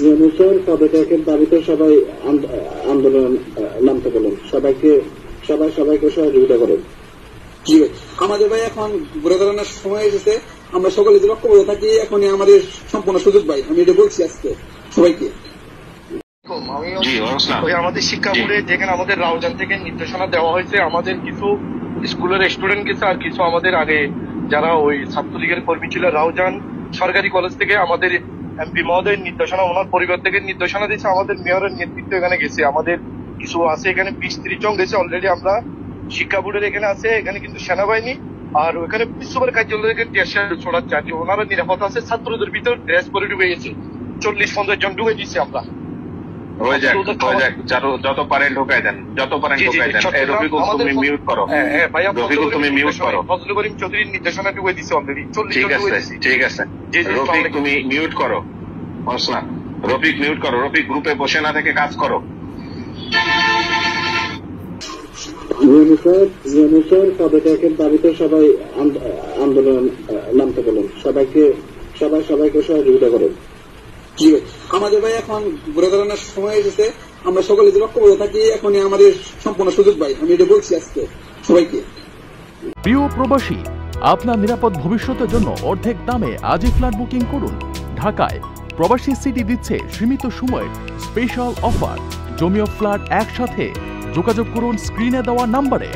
নিয়মিত পদত্যাগের দাবিতে সবাই আন্দোলন নামতে বলেন, সবাইকে সহযোগিতা করেন। আমাদের ভাই এখন ঘুরে দাঁড়ানোর সময় এসেছে, আমরা সকলে যে লক্ষ্য করে থাকি এখনই আমাদের সম্পূর্ণ সুযোগ ভাই, আমি এটা বলছি আজকে সবাইকে। আমাদের শিক্ষা বোর্ডে যেখানে আমাদের রাউজান থেকে নির্দেশনা দেওয়া হয়েছে, আমাদের কিছু স্কুলের স্টুডেন্ট গেছে আর কিছু আমাদের আগে যারা ওই ছাত্রলীগের কর্মী ছিল রাউজান সরকারি কলেজ থেকে আমাদের এমপি মহোদয়ের নির্দেশনা, ওনার পরিবার থেকে নির্দেশনা দিয়েছে, আমাদের মেয়রের নেতৃত্ব এখানে গেছে, আমাদের কিছু আছে এখানে 20-30 জন গেছে অলরেডি। আমরা শিক্ষা বোর্ডের এখানে আছে, এখানে কিন্তু সেনাবাহিনী আর ওখানে প্রিন্সিপাল কার্যালয় থেকে ছড়াচ্ছে আর কি, ওনারা নিরাপদ আছে। ছাত্রদের ভিতর ড্রেস পরে ঢুকে গেছে, 40-50 জন ঢুকে দিচ্ছে। আমরা যত পারেন ঢোকাই দেন, রফিকুল তুমি মিউট করো। রফিকুল তুমি মিউট করো। ফজলুল করিম চৌধুরীর নির্দেশনা ঢুকে দিচ্ছে অলরেডি। ঠিক আছে রফিক তুমি মিউট করো। রফিক মিউট করো। রফিক গ্রুপে বসে না থেকে কাজ করো। নিয়মিত পদত্যাগের দাবিতে সবাই আন্দোলন নামতে বলেন, সবাইকে সহযোগিতা করেন। আমাদের ভাই এখন ঘুরে দাঁড়ানোর সময় এসেছে, আমরা সকলে যে লক্ষ্য করে থাকি এখনই আমাদের সম্পূর্ণ সুযোগ ভাই, আমি এটা বলছি আজকে সবাইকে। প্রিয় প্রবাসী, আপনার নিরাপদ ভবিষ্যতের জন্য অর্ধেক দামে আজই ফ্ল্যাট বুকিং করুন। ঢাকায় প্রবাসী সিটি দিচ্ছে সীমিত সময়ের স্পেশাল অফার। জমিও ফ্ল্যাট একসাথে যোগাযোগ করুন স্ক্রিনে দেওয়া নাম্বারে।